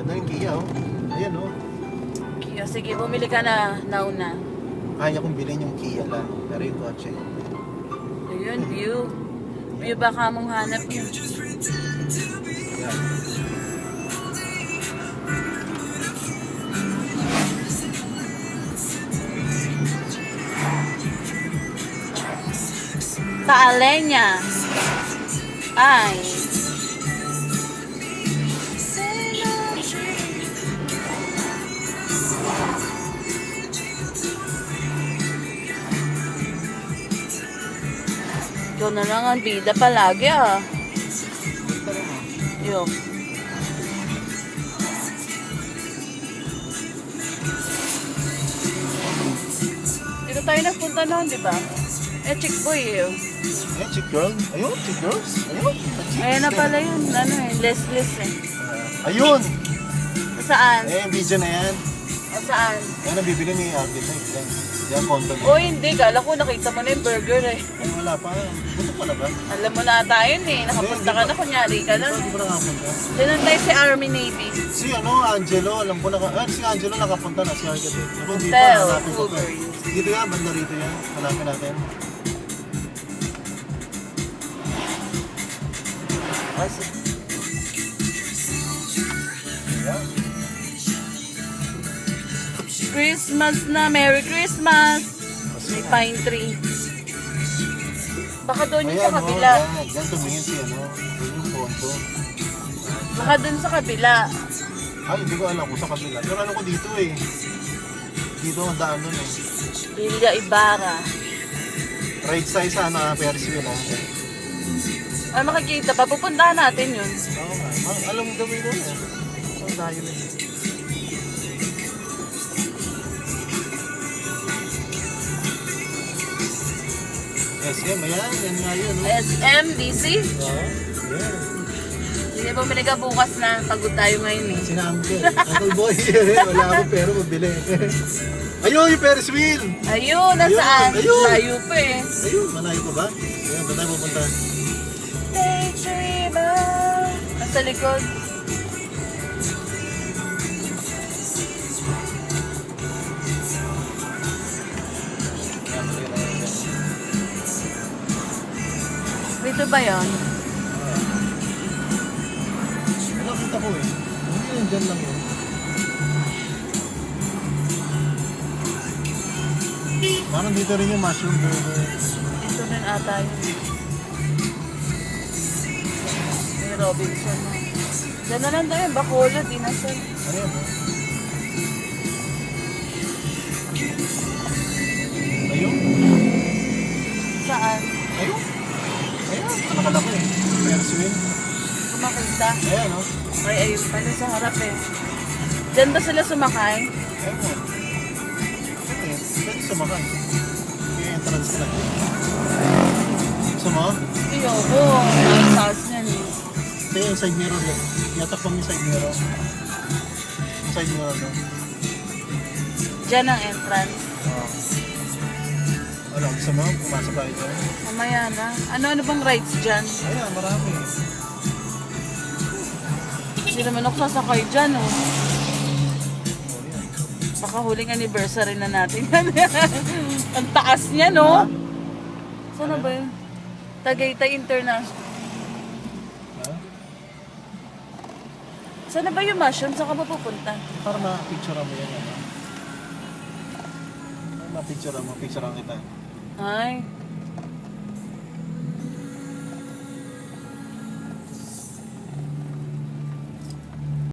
Ganda yung Kia, oh. Ayan, oh. Kia, sige, bumili ka na nauna. Kaya kong bilhin yung Kia lang. Pero yung kotse. Ayun, view. View baka mong hanap yun. Yan. Kaalenya. Ay. Ikaw na lang ang bida palagi ah. Yo. Dito tayo nagpunta noon, di ba? Eh, chick boy eh. Ayan, chick girl. Ayun, chick girls. Ayun. Ayan na pala yun. Ano eh, less eh. Ayun! Saan? Ayan, video na yan. O saan? Ayan, nabibili ni Architect. Yan. Yan, condo niya. O hindi, kala ko nakita mo na yung burger eh. Ay, wala pa. Buto pa na ba? Alam mo na ata yun eh. Nakapunta ka na, kunyari ka lang. Hindi ko nakapunta. Diyan tayo si Army Navy. Si Angelo, alam ko si Angelo nakapunta na, si Architect. Ako dito, Hotel, hanapin ko pa. Cougars. Dito yan, banda rito yan. Hanapin natin. Kasi, Ayan. Christmas na, Merry Christmas! May pine tree. Baka doon yung sa kabila. Ayan, yan tumingin si Doon yung condo. Baka doon sa kabila. Ay, hindi ko alam kung sa kabila. Pero ano ko dito eh. Dito ang daan nun eh. Villa Ibarra. Right side sana, Ferris wheel ah. Ay, makikita pa. Pupuntahan natin yun. Oo nga. Alam mo gawin nun eh. Saan tayo na eh. SM, ayan. Yan nga yun. Oh. SMDC. Oo. Yeah. Sige, bumili ka bukas na. Pagod tayo ngayon eh. Sinambi. Uncle Boy. Wala ako pero mabili. Ayun, yung Ferris wheel. Ayun, nasaan? Ayun. Layo pa eh. Ayun, malayo pa ba? Ayun, doon tayo pupunta. Daydreamer. Nasa likod. Dito ba yun? Nakita ko eh. Ayun, dyan lang yun. Parang dito rin yung mushroom burger. Dito rin ata yun. May Robinson na. Diyan na lang tayo. Bacolod, Inasal. Ayan oh. Ayun. Saan? Ayun. Ayun. Ito nakalako eh. Ferris wheel. Kumakita. Ayan oh. Ay, ayun pala sa harap eh. Diyan ba sila sumakay? Ayun oh. Okay. Pwede sumakay. May entrance ka lang. Gusto mo? Ayoko. May sauce niyan eh. Ito yung side mirror lang. Yatak pang yung side mirror. Yung side mirror lang. Diyan ang entrance. Ano, gusto mo? Pumasok tayo dyan. Mamaya na. Ano bang rides dyan? Ayan, marami. Hindi naman ako sasakay dyan oh. Oh, yan. Baka huling anniversary na natin. Ang taas niya no? Saan na ba yun? Tagaytay International. Ha? Saan na ba yung mushroom? Saan ka ba pupunta? Para ma-picture mo yan. Para ma-picture mo, picture kita. Ay,